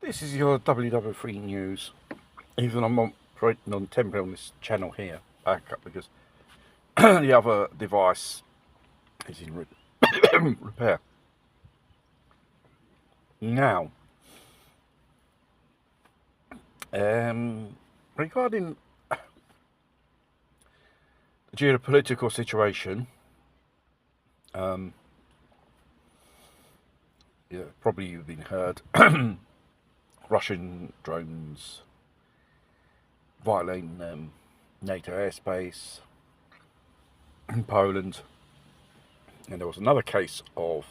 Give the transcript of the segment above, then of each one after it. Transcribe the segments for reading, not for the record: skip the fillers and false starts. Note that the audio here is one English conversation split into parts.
This is your WW3 news. Even I'm operating on temporary on this channel here, backup, because the other device is in repair. Now, regarding the geopolitical situation, yeah, probably you've been heard. Russian drones violating NATO airspace in Poland, and there was another case of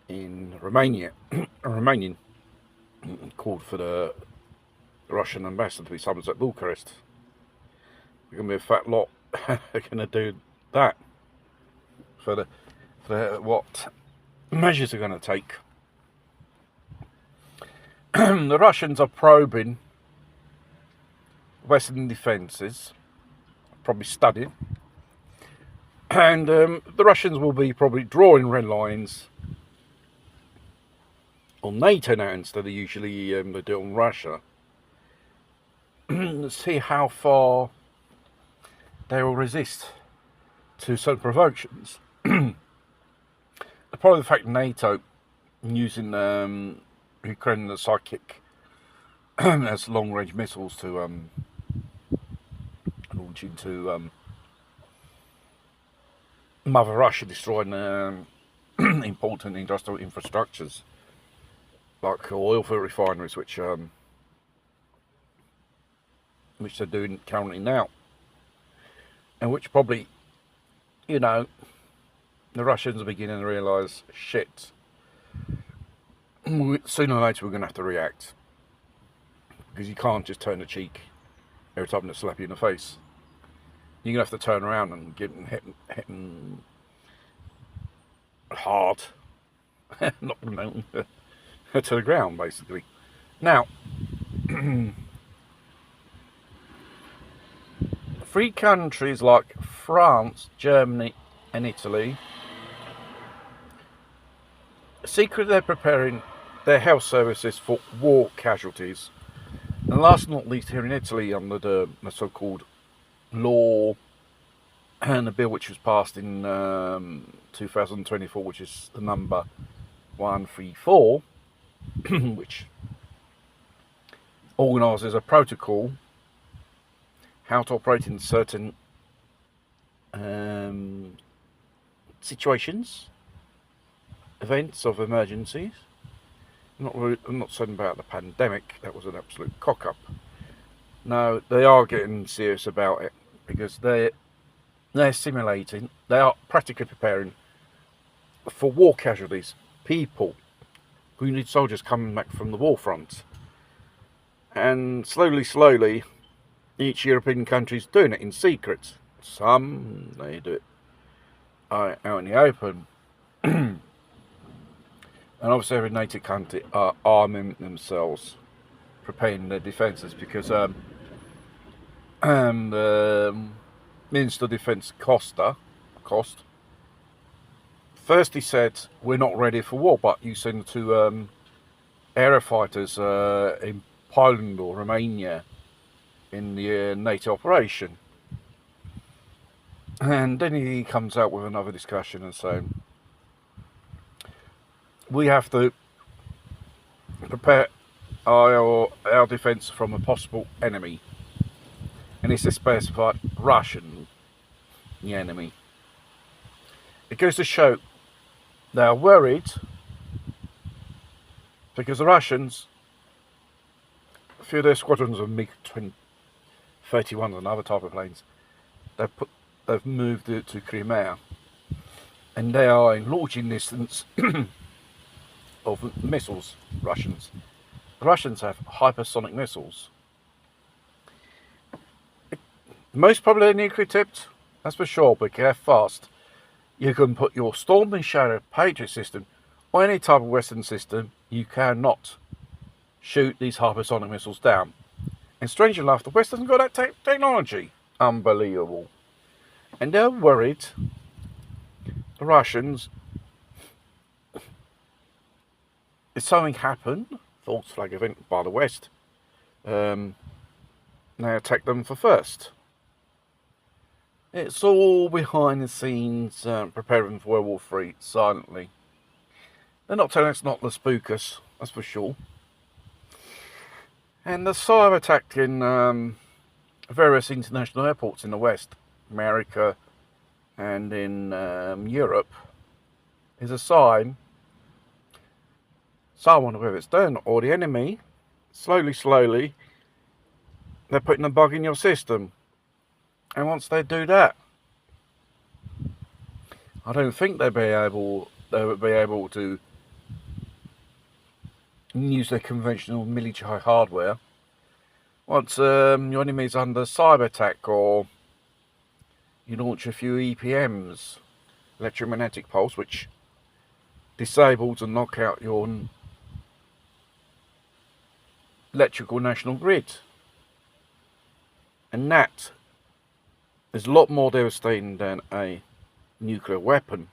in Romania. A Romanian called for the Russian ambassador to be summoned at Bucharest. We're going to be a fat lot going to do that for what measures are going to take. The Russians are probing Western defences, probably studying, and the Russians will be probably drawing red lines on NATO now instead of usually they do on Russia. See how far they will resist to certain provocations. Probably the fact NATO using Ukraine as psychic as long-range missiles to launch into Mother Russia, destroying important industrial infrastructures like oil field refineries, which they're doing currently now, and which probably, the Russians are beginning to realise, shit, sooner or later we're going to have to react, because you can't just turn the cheek every time they slap you in the face. You're going to have to turn around and get hitting hard, not to the ground, basically. Now, three countries like France, Germany and Italy secretly they're preparing their health services for war casualties. And last but not least, here in Italy, under the so-called law and the bill which was passed in 2024, which is the number 134, which organises a protocol how to operate in certain situations, events of emergencies. I'm not saying about the pandemic, that was an absolute cock-up. No, they are getting serious about it, because they're simulating, they are practically preparing for war casualties, people who need soldiers coming back from the war front. And slowly, each European country is doing it in secret. Some, they do it out in the open. And obviously every NATO country are arming themselves, preparing their defences, because the Minister of Defence Costa, first he said, we're not ready for war, but you send two aerofighters in Poland or Romania in the NATO operation. And then he comes out with another discussion and saying, we have to prepare our defence from a possible enemy. And it's specified Russian, the enemy. It goes to show they are worried, because the Russians, a few of their squadrons of MiG-31s and other type of planes, they've moved it to Crimea, and they are in launching distance of missiles. The Russians have hypersonic missiles. Most probably nuclear tipped, that's for sure, but they're fast. You can put your Storm and Shadow Patriot system or any type of Western system, you cannot shoot these hypersonic missiles down. And strange enough, the West hasn't got that technology. Unbelievable. And they're worried, the Russians, if something happened, false flag event by the West, they attack them for first. It's all behind the scenes, preparing for World War III silently. They're not telling us not to spook us, that's for sure. And the cyber attack in various international airports in the West, America, and in Europe, is a sign someone, whether it's them or the enemy, slowly, they're putting a bug in your system. And once they do that, I don't think they would be able to use their conventional military hardware. Once your enemy's under cyber attack, or you launch a few EPMs, electromagnetic pulse, which disables and knock out your electrical national grid. And that is a lot more devastating than a nuclear weapon,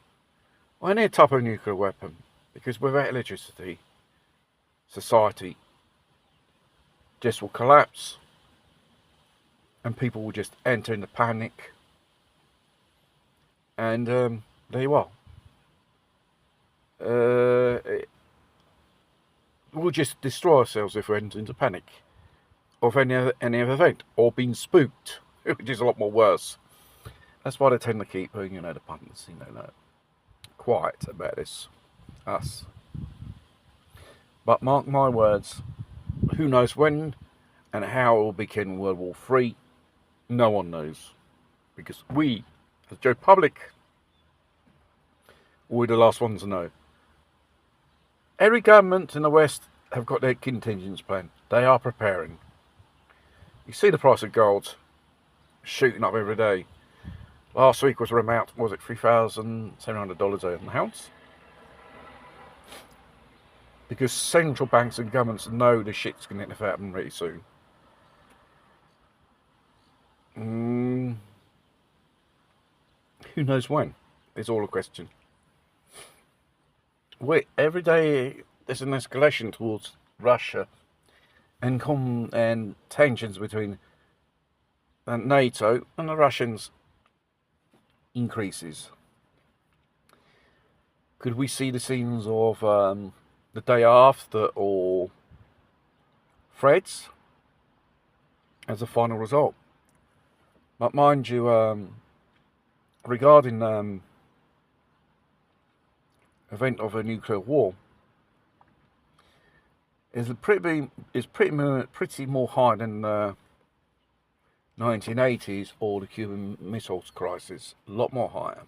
or any type of nuclear weapon, because without electricity, society just will collapse, and people will just enter into panic, and there you are. We'll just destroy ourselves if we enter into panic, or if any other event, or being spooked, which is a lot more worse. That's why they tend to keep, the pundits, quiet about this, us. But mark my words, who knows when and how it will begin World War III? No one knows, because we, as Joe Public, we're the last ones to know. Every government in the West have got their contingency plan. They are preparing. You see the price of gold shooting up every day. Last week was around, was it $3,700 an ounce? Because central banks and governments know the shit's going to happen really soon. Who knows when? Is all a question. Every day there's an escalation towards Russia, and tensions between NATO and the Russians increases. Could we see the scenes of the day after, or threats as a final result? But mind you, regarding event of a nuclear war, is pretty more high than the 1980s or the Cuban Missiles Crisis. A lot more higher.